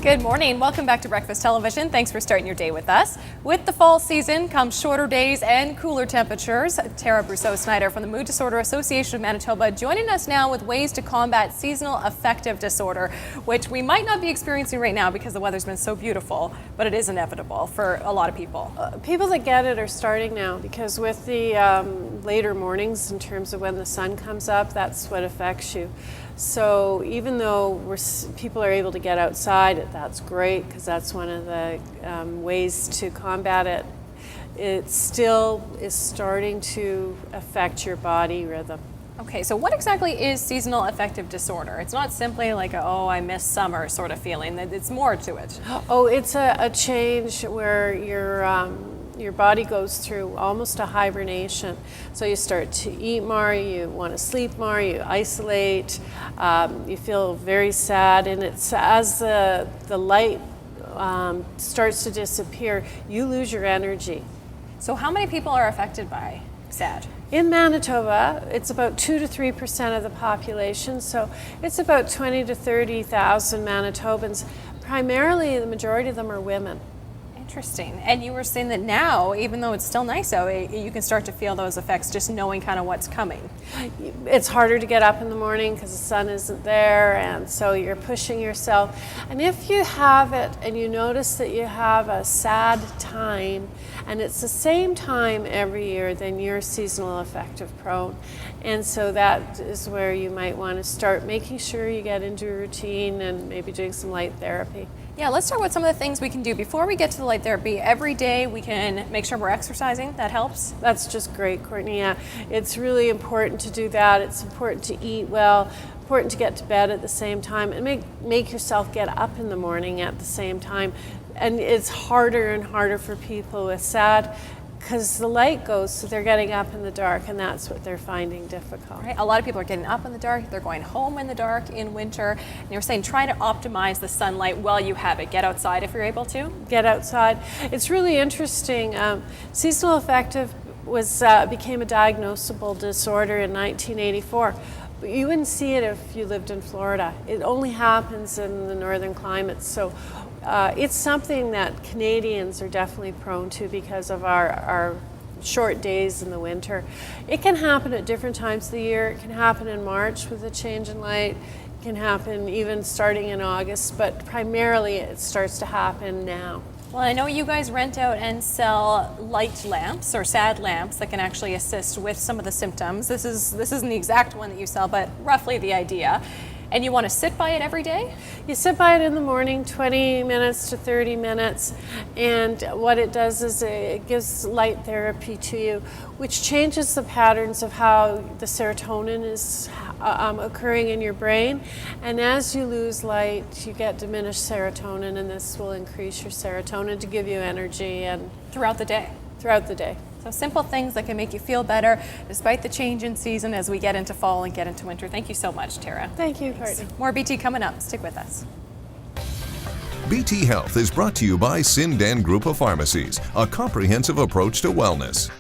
Good morning. Welcome back to Breakfast Television. Thanks for starting your day with us. With the fall season comes shorter days and cooler temperatures. Tara Brousseau Snider from the Mood Disorder Association of Manitoba joining us now with ways to combat seasonal affective disorder, which we might not be experiencing right now because the weather's been so beautiful, but it is inevitable for a lot of people. People that get it are starting now because with the later mornings in terms of when the sun comes up, that's what affects you. So even though people are able to get outside, that's great because that's one of the ways to combat it. It still is starting to affect your body rhythm. Okay, so what exactly is seasonal affective disorder? It's not simply like oh, I miss summer sort of feeling. It's more to it. Oh, it's a change where your body goes through almost a hibernation. So you start to eat more, you want to sleep more, you isolate, you feel very sad, and it's as the light starts to disappear, you lose your energy. So how many people are affected by SAD? In Manitoba, it's about 2 to 3% of the population, so it's about 20 to 30,000 Manitobans. Primarily, the majority of them are women. Interesting. And you were saying that now, even though it's still nice out, you can start to feel those effects just knowing kind of what's coming. It's harder to get up in the morning because the sun isn't there, and so you're pushing yourself. And if you have it and you notice that you have a sad time, and it's the same time every year, then you're seasonal affective prone. And so that is where you might want to start making sure you get into a routine and maybe doing some light therapy. Yeah, let's start with some of the things we can do before we get to the light therapy. Every day we can make sure we're exercising. That helps. That's just great, Courtney. Yeah, it's really important to do that. It's important to eat well, important to get to bed at the same time, and make yourself get up in the morning at the same time. And it's harder and harder for people with SAD because the light goes, so they're getting up in the dark, and that's what they're finding difficult. Right. A lot of people are getting up in the dark, they're going home in the dark in winter, and you're saying try to optimize the sunlight while you have it. Get outside if you're able to. Get outside. It's really interesting. Seasonal affective became a diagnosable disorder in 1984. But you wouldn't see it if you lived in Florida. It only happens in the northern climates. So it's something that Canadians are definitely prone to because of our short days in the winter. It can happen at different times of the year. It can happen in March with a change in light. It can happen even starting in August, but primarily it starts to happen now. Well, I know you guys rent out and sell light lamps or SAD lamps that can actually assist with some of the symptoms. This isn't the exact one that you sell, but roughly the idea. And you want to sit by it every day? You sit by it in the morning, 20 minutes to 30 minutes, and what it does is it gives light therapy to you, which changes the patterns of how the serotonin is occurring in your brain. And as you lose light, you get diminished serotonin, and this will increase your serotonin to give you energy and throughout the day. Throughout the day. So simple things that can make you feel better despite the change in season as we get into fall and get into winter. Thank you so much, Tara. Thank you, Courtney. More BT coming up. Stick with us. BT Health is brought to you by Sindan Group of Pharmacies, a comprehensive approach to wellness.